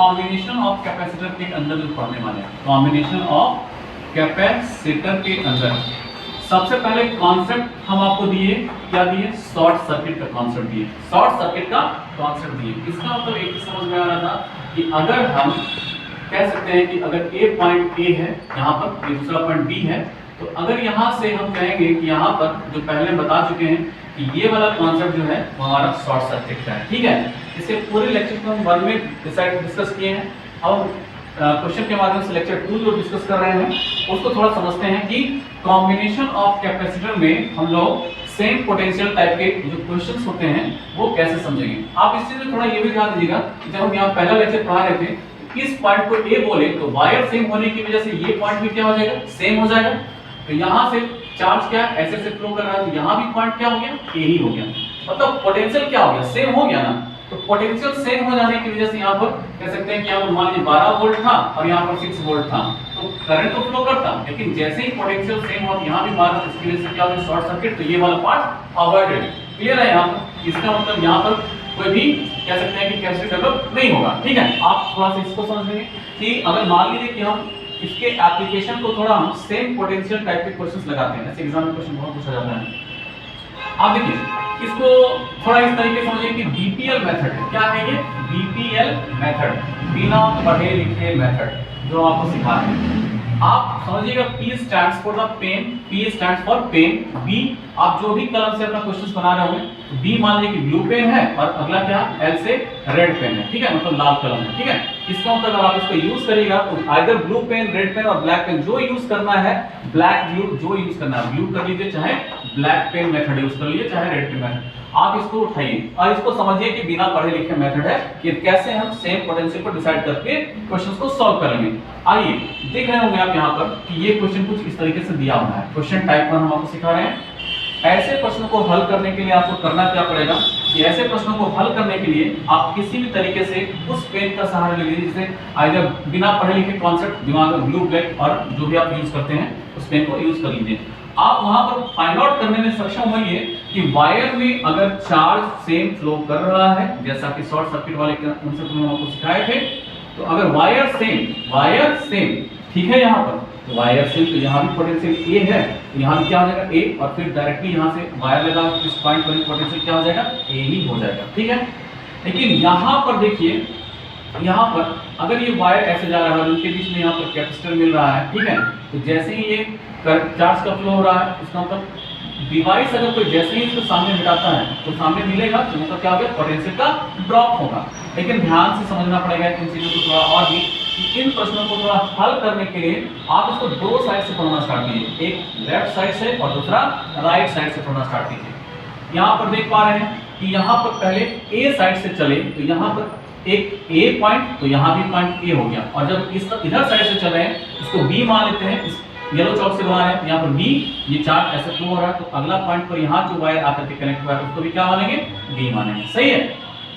Combination of capacitor के अंदर जो पढ़ने वाले हैं, कॉम्बिनेशन ऑफ कैपेसिटर के अंदर सबसे पहले कॉन्सेप्ट हम आपको दिए, क्या दिए? शॉर्ट सर्किट का कॉन्सेप्ट दिए, शॉर्ट सर्किट का कॉन्सेप्ट दिए। इसका मतलब एक समझ में आ रहा था कि अगर हम कह सकते हैं कि अगर ए पॉइंट ए है, यहाँ पर ये दूसरा पॉइंट बी है, तो अगर यहाँ से हम कहेंगे कि यहाँ पर जो पहले बता चुके हैं कि ये वाला कॉन्सेप्ट जो है वो हमारा शॉर्ट सर्किट का है, ठीक है। इसके पूरे लेक्चर को हम 1 में डिस्कस किए हैं। अब क्वेश्चन के माध्यम से लेक्चर 2 जो डिस्कस कर रहे हैं उसको थोड़ा समझते हैं कि कॉम्बिनेशन ऑफ कैपेसिटर में हम लोग सेम पोटेंशियल टाइप के जो क्वेश्चंस होते हैं वो कैसे समझेंगे। आप इस चीज में थोड़ा ये भी ध्यान दीजिएगा, जब हम यहाँ पहला लेक्चर पढ़ा रहे थे, इस पॉइंट को ए बोले तो वायर सेम होने की वजह से ये पॉइंट भी क्या हो जाएगा? सेम हो जाएगा। तो यहाँ से चार्ज क्या ऐसे से फ्लो कर रहा है, तो यहाँ भी पॉइंट क्या हो गया? ए ही हो गया। मतलब पोटेंशियल क्या हो गया? सेम हो गया ना। तो पोटेंशियल सेम हो जाने की वजह से यहाँ पर कह सकते हैं कि यहाँ पर मान लीजिए 12 वोल्ट था और यहाँ पर 6 वोल्ट था, तो करंट तो फ्लो करता, लेकिन जैसे ही पोटेंशियल सेम हो यहाँ भी 12, इसकी वजह से क्या हो गया? Short circuit. तो ये वाला पार्ट अवॉइडेड। क्लियर है यहाँ पर? इसका मतलब यहाँ पर कोई भी कह सकते हैं कि कैपेसिटर डेवलप नहीं होगा, ठीक है। आप थोड़ा सा इसको समझ लेंगे कि अगर मान लीजिए कि हम इसके एप्लीकेशन को थोड़ा हम सेम पोटेंशियल टाइप के क्वेश्चंस लगाते हैं, ऐसे एग्जाम में क्वेश्चन बहुत पूछा जाता है। आप देखिए इसको थोड़ा इस तरीके से समझिए कि बीपीएल मेथड है। क्या है ये? बीपीएल मेथड, बिना पढ़े लिखे मेथड, जो आपको सिखा रहे हैं। आप समझिएगा P stands for the pen, P stands for pen, B आप जो भी कलर से अपना क्वेश्चंस बना रहे होंगे, तो B मान लीजिए कि ब्लू पेन है और अगला क्या? L से रेड पेन है, ठीक है, मतलब लाल कलम है, ठीक है। इसका मतलब अगर आप इसको यूज करिएगा तो either blue pen, red pen और ब्लैक पेन जो यूज करना है, ब्लैक ब्लू जो यूज करना है, ब्लू कर लीजिए, चाहे ब्लैक पेन मेथड यूज कर लीजिए, चाहे रेड पेन मेथड। आप इसको उठाइए और इसको समझिए कि बिना पढ़े लिखे मेथड है कि कैसे हम सेम पोटेंशियल को डिसाइड करके क्वेश्चंस को सॉल्व करेंगे। आइए देख रहे होंगे आप यहाँ पर कि ये क्वेश्चन कुछ इस तरीके से दिया हुआ है। क्वेश्चन टाइप 1 हम आपको सिखा रहे हैं। ऐसे प्रश्नों को हल करने के लिए आपको करना क्या पड़ेगा कि ऐसे प्रश्नों को हल करने के लिए आप किसी भी तरीके से उस पेन का सहारा ले लीजिए जिसे आइदर बिना पढ़े लिखे कॉन्सेप्ट दिमाग में ब्लू ब्लैक और जो भी आप यूज करते हैं उस पेन को यूज कर लीजिए। आप वहां पर फाइंड आउट करने में सक्षम होइए कि वायर में अगर चार्ज सेम फ्लो कर रहा है, जैसा कि शॉर्ट सर्किट वाले कॉन्सेप्ट में आपको सिखाए थे, तो अगर वायर सेम ठीक है यहाँ पर, तो वायर सेम, तो यहाँ भी पोटेंशियल ए है, तो यहाँ भी क्या हो जाएगा? ए, और फिर डायरेक्टली यहाँ से वायर लगा इस पॉइंट पर पोटेंशियल क्या हो जाएगा? ए ही हो जाएगा, ठीक है। लेकिन यहाँ पर देखिए, यहाँ पर अगर ये वायर ऐसे जा रहा है, उनके बीच में यहाँ पर कैपेसिटर मिल रहा है, ठीक है, तो जैसे ही ये चार्ज का फ्लो हो रहा है, इसका मतलब डिवाइस अगर कोई जैसे ही इसको सामने हटाता है तो सामने मिलेगा, तो मतलब क्या होगा? पोटेंशियल का ड्रॉप होगा। लेकिन ध्यान से समझना पड़ेगा इन चीजों को थोड़ा और भी, कि इन प्रश्नों को थोड़ा हल करने के लिए आप इसको दो साइड से पढ़ना स्टार्ट कीजिए, एक लेफ्ट साइड से और दूसरा राइट साइड से पढ़ना स्टार्ट कीजिए। यहाँ पर देख पा रहे हैं कि यहाँ पर पहले ए साइड से चले, तो यहाँ पर एक ए पॉइंट, तो यहाँ भी पॉइंट ए हो गया, और जब इस इधर साइड से चल रहे हैं, इसको बी मान लेते हैं, येलो चौक से बना रहे हैं, यहाँ पर बी, ये चार्ज ऐसे फ्लो हो रहा है, तो अगला पॉइंट पर यहाँ जो वायर आकर के कनेक्ट हुआ है उसको भी क्या मानेंगे? बी मानेंगे, सही है।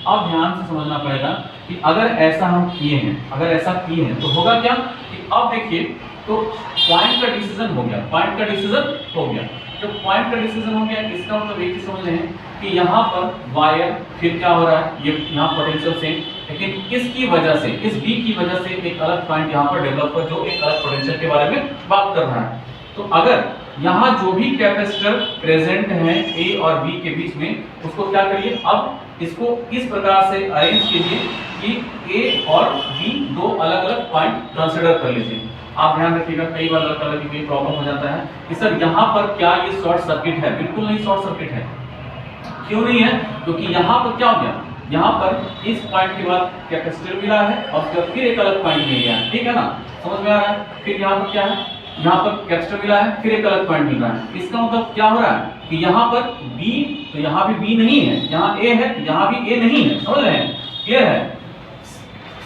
अब ध्यान से समझना पड़ेगा कि अगर ऐसा हम किए हैं, अगर ऐसा किए हैं तो होगा क्या कि अब देखिए, तो पॉइंट का डिसीजन हो गया, पॉइंट का डिसीजन हो गया। जब पॉइंट का डिसीजन हो गया, इसका मतलब एक चीज समझ लें कि यहाँ पर वायर फिर क्या हो रहा है, ये यहाँ पोटेंशियल सेम, लेकिन इसकी वजह से, इस बी की वजह से एक अलग पॉइंट यहाँ पर डेवलप हुआ जो एक अलग पोटेंशियल के बारे में बात कर रहा है। तो अगर यहाँ जो भी कैपेसिटर प्रेजेंट है ए और बी के बीच में, उसको क्या करिए? अब इसको इस प्रकार से अरेंज कीजिए कि ए और बी दो अलग अलग पॉइंट कंसीडर कर लीजिए। आप ध्यान रखिएगा, कई बार कलर की कोई प्रॉब्लम हो जाता है कि सर यहाँ पर क्या ये शॉर्ट सर्किट है? बिल्कुल नहीं शॉर्ट सर्किट है। क्यों नहीं है? क्योंकि यहाँ पर क्या हो गया, यहाँ पर इस पॉइंट के बाद कैपेसिटर मिला है और फिर एक अलग पॉइंट मिल गया है, ठीक है ना, समझ में आ रहा है। फिर यहाँ पर क्या है, यहाँ पर कैपेसिटर मिला है, फिर एक अलग पॉइंट मिल रहा है। इसका मतलब क्या हो रहा है कि यहाँ पर B, तो यहाँ भी B नहीं है, यहाँ A है, यहाँ भी A नहीं है, समझ रहे हैं? क्लियर है?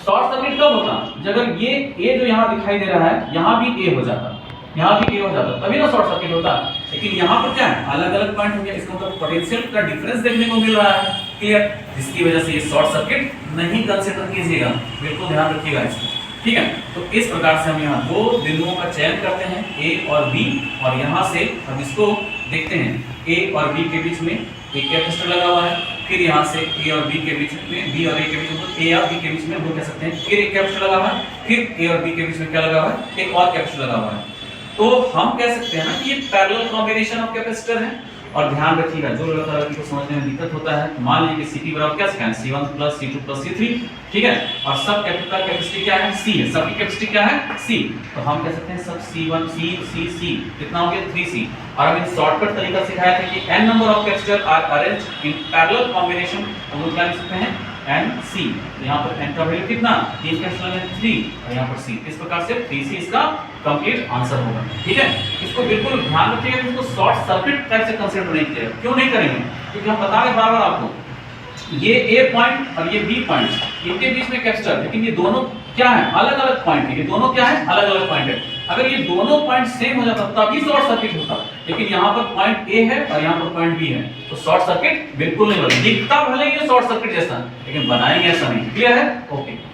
शॉर्ट सर्किट कब होता? अगर ये A जो यहाँ दिखाई दे रहा है, यहाँ भी A हो जाता, यहाँ भी A हो जाता, तभी ना शॉर्ट सर्किट होता। लेकिन यहाँ पर क्या है, अलग अलग पॉइंट हो गया, इसका मतलब पोटेंशियल का डिफरेंस देखने को मिल रहा है, क्लियर, जिसकी वजह से ये शॉर्ट सर्किट नहीं कंसीडर कीजिएगा, बिल्कुल ध्यान रखिएगा इसको, ठीक है। तो इस प्रकार से हम यहाँ दो बिंदुओं का चयन करते हैं, A और B, और यहाँ से हम इसको देखते हैं, A और B के बीच में एक कैपेसिटर लगा हुआ है, फिर यहाँ से ए और बी के बीच में, बी और ए के बीच में, ए और बी के बीच में वो कह सकते हैं, फिर एक कैपेसिटर लगा हुआ है, फिर ए और बी के बीच में क्या लगा हुआ है, एक और कैपेसिटर लगा हुआ है। तो हम कह सकते हैं ना कि ये पैरेलल कॉम्बिनेशन ऑफ कैपेसिटर है। और ध्यान रखिएगा, जो लड़का को समझने में दिक्कत होता है, तो मान लीजिए कि Cp बराबर क्या है, C1 plus C2 plus C3, ठीक है, और सब कैपिटल कैपेसिटी क्या है, C है, सबकी कैपेसिटी क्या है, C। तो हम कह सकते हैं सब C1 C कितना हो गया 3C। और हम इन शॉर्टकट तरीका सिखाया था कि n number of capacitor are arranged in parallel combination, हम लोग क्या लिख सकते हैं NC। यहाँ पर n का वैल्यू कितना, 3 कैपेसिटर में 3 और यहाँ पर C। इस प्रकार से 3C इसका कंप्लीट आंसर होगा, ठीक है। इसको बिल्कुल ध्यान रखिएगा कि इसको शॉर्ट सर्किट टाइप से कंसीडर नहीं करें। क्यों नहीं करेंगे, क्योंकि हम बता रहे बार-बार आपको, ये A पॉइंट और ये B पॉइंट, इनके बीच में कैपेसिटर, लेकिन ये दोनों क्या है, अलग-अलग पॉइंट है, ये दोनों क्या है, अलग-अलग पॉइंट है। अगर ये दोनों पॉइंट सेम हो जाता तभी शॉर्ट सर्किट होता, लेकिन यहाँ पर पॉइंट A है और यहाँ पर पॉइंट B है, तो शॉर्ट सर्किट बिल्कुल नहीं बनेगा। दिखता भले ये शॉर्ट सर्किट जैसा, लेकिन बनाएंगे ऐसा नहीं। क्लियर है? ओके।